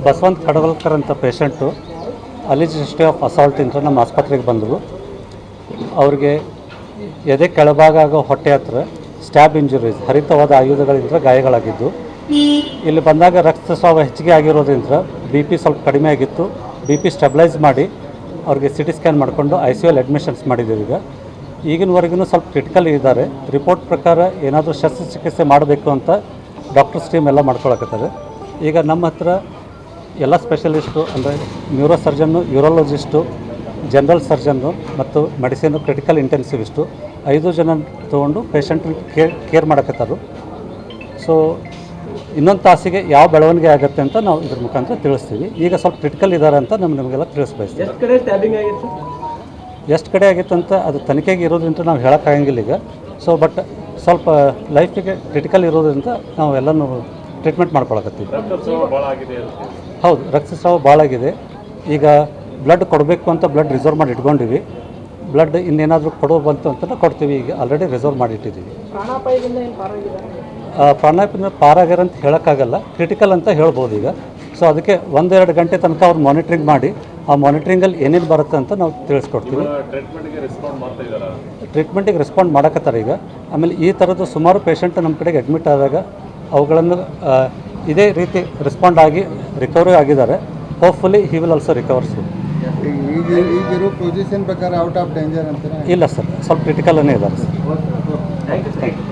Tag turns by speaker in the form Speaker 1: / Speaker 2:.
Speaker 1: ಬಸವಂತ ಕಡವಲ್ಕರ್ ಅಂತ patient ಅಲಿಜ್ history of ಅಸಾಲ್ಟಿಂದ ನಮ್ಮ ಆಸ್ಪತ್ರೆಗೆ ಬಂದರು. ಅವ್ರಿಗೆ ಎದೆ ಕೆಳಭಾಗ ಆಗೋ ಹೊಟ್ಟೆ ಹತ್ರ ಸ್ಟ್ಯಾಬ್ ಇಂಜುರೀಸ್, ಹರಿತವಾದ ಆಯುಧಗಳಿಂದ ಗಾಯಗಳಾಗಿದ್ದು, ಇಲ್ಲಿ ಬಂದಾಗ ರಕ್ತಸ್ರಾವ ಹೆಚ್ಚಿಗೆ ಆಗಿರೋದ್ರಿಂದ ಬಿ ಪಿ ಸ್ವಲ್ಪ ಕಡಿಮೆ ಆಗಿತ್ತು. ಬಿ ಪಿ ಸ್ಟೆಬಿಲೈಸ್ ಮಾಡಿ ಅವ್ರಿಗೆ ಸಿ ಟಿ ಸ್ಕ್ಯಾನ್ ಮಾಡಿಕೊಂಡು ಐ ಸಿ ಯು ಅಡ್ಮಿಷನ್ಸ್ ಮಾಡಿದ್ದೀವಿ. ಈಗಿನವರೆಗೂ ಸ್ವಲ್ಪ ಕ್ರಿಟಿಕಲ್ ಇದ್ದಾರೆ. ರಿಪೋರ್ಟ್ ಪ್ರಕಾರ ಏನಾದರೂ ಶಸ್ತ್ರಚಿಕಿತ್ಸೆ ಮಾಡಬೇಕು ಅಂತ ಡಾಕ್ಟರ್ಸ್ ಟೀಮ್ ಎಲ್ಲ ಮಾಡ್ಕೊಳಕತ್ತಾರೆ. ಈಗ ನಮ್ಮ ಹತ್ರ ಎಲ್ಲ ಸ್ಪೆಷಲಿಸ್ಟು ಅಂದರೆ ನ್ಯೂರೋ ಸರ್ಜನ್ನು, ಯೂರಾಲಜಿಸ್ಟು, ಜನರಲ್ ಸರ್ಜನ್ನು ಮತ್ತು ಮೆಡಿಸಿನ್ ಕ್ರಿಟಿಕಲ್ ಇಂಟೆನ್ಸಿವಿಸ್ಟು 5 ಜನ ತೊಗೊಂಡು ಪೇಷಂಟ್ರಿಗೆ ಕೇರ್ ಮಾಡಕತ್ತಾರೆ. ಸೊ ಇನ್ನೊಂದು ತಾಸಿಗೆ ಯಾವ ಬೆಳವಣಿಗೆ ಆಗುತ್ತೆ ಅಂತ ನಾವು ಇದ್ರ ಮುಖಾಂತರ ತಿಳಿಸ್ತೀವಿ. ಈಗ ಸ್ವಲ್ಪ ಕ್ರಿಟಿಕಲ್ ಇದ್ದಾರೆ ಅಂತ ನಿಮಗೆಲ್ಲ ತಿಳಿಸ್ಬಯಸ್ತೀವಿ. ಎಷ್ಟು ಕಡೆ ಆಗಿತ್ತು ಅಂತ ಅದು ತನಿಖೆಗೆ ಇರೋದ್ರಿಂದ ನಾವು ಹೇಳೋಕ್ಕಾಗಂಗಿಲ್ಲ ಈಗ. ಸೊ ಬಟ್ ಸ್ವಲ್ಪ ಲೈಫಿಗೆ ಕ್ರಿಟಿಕಲ್ ಇರೋದ್ರಿಂದ ನಾವು ಎಲ್ಲನೂ ಟ್ರೀಟ್ಮೆಂಟ್ ಮಾಡ್ಕೊಳಕತ್ತೀವಿ. ಹೌದು, ರಕ್ತಸ್ರಾವ ಭಾಳ ಆಗಿದೆ. ಈಗ ಬ್ಲಡ್ ಕೊಡಬೇಕು ಅಂತ ಬ್ಲಡ್ ರಿಸರ್ವ್ ಮಾಡಿ ಇಟ್ಕೊಂಡಿವಿ. ಬ್ಲಡ್ ಇನ್ನೇನಾದರೂ ಕೊಡೋ ಬಂತು ಅಂತ ಕೊಡ್ತೀವಿ. ಈಗ ಆಲ್ರೆಡಿ ರಿಸರ್ವ್ ಮಾಡಿ ಇಟ್ಟಿದ್ದೀವಿ. ಪ್ರಾಣಾಪಾಯದಿಂದ ಪಾರಾಗ್ಯಾರ ಅಂತ ಹೇಳೋಕ್ಕಾಗಲ್ಲ, ಕ್ರಿಟಿಕಲ್ ಅಂತ ಹೇಳ್ಬೋದು ಈಗ. ಸೊ ಅದಕ್ಕೆ 1-2 ಗಂಟೆ ತನಕ ಅವ್ರು ಮಾನಿಟ್ರಿಂಗ್ ಮಾಡಿ ಆ ಮಾನಿಟ್ರಿಂಗಲ್ಲಿ ಏನೇನು ಬರುತ್ತೆ ಅಂತ ನಾವು ತಿಳಿಸ್ಕೊಡ್ತೀವಿ. ಟ್ರೀಟ್ಮೆಂಟಿಗೆ ರೆಸ್ಪಾಂಡ್ ಮಾಡಕತ್ತಾರೆ ಈಗ. ಆಮೇಲೆ ಈ ಥರದ್ದು ಸುಮಾರು ಪೇಷಂಟ್ ನಮ್ಮ ಕಡೆಗೆ ಅಡ್ಮಿಟ್ ಆದಾಗ ಅವುಗಳನ್ನು ಇದೇ ರೀತಿ ರೆಸ್ಪಾಂಡ್ ಆಗಿ ರಿಕವರಿ ಆಗಿದ್ದಾರೆ. Hopefully he will also recovers.
Speaker 2: ಈಗಿರೋ ಪೊಸಿಷನ್ ಪ್ರಕಾರ ಔಟ್ ಆಫ್ ಡೇಂಜರ್ ಅಂತಾರೆ?
Speaker 1: ಇಲ್ಲ ಸರ್, ಸ್ವಲ್ಪ ಕ್ರಿಟಿಕಲನ್ನೇ ಇದ್ದಾರೆ ಸರ್.
Speaker 3: Thank you.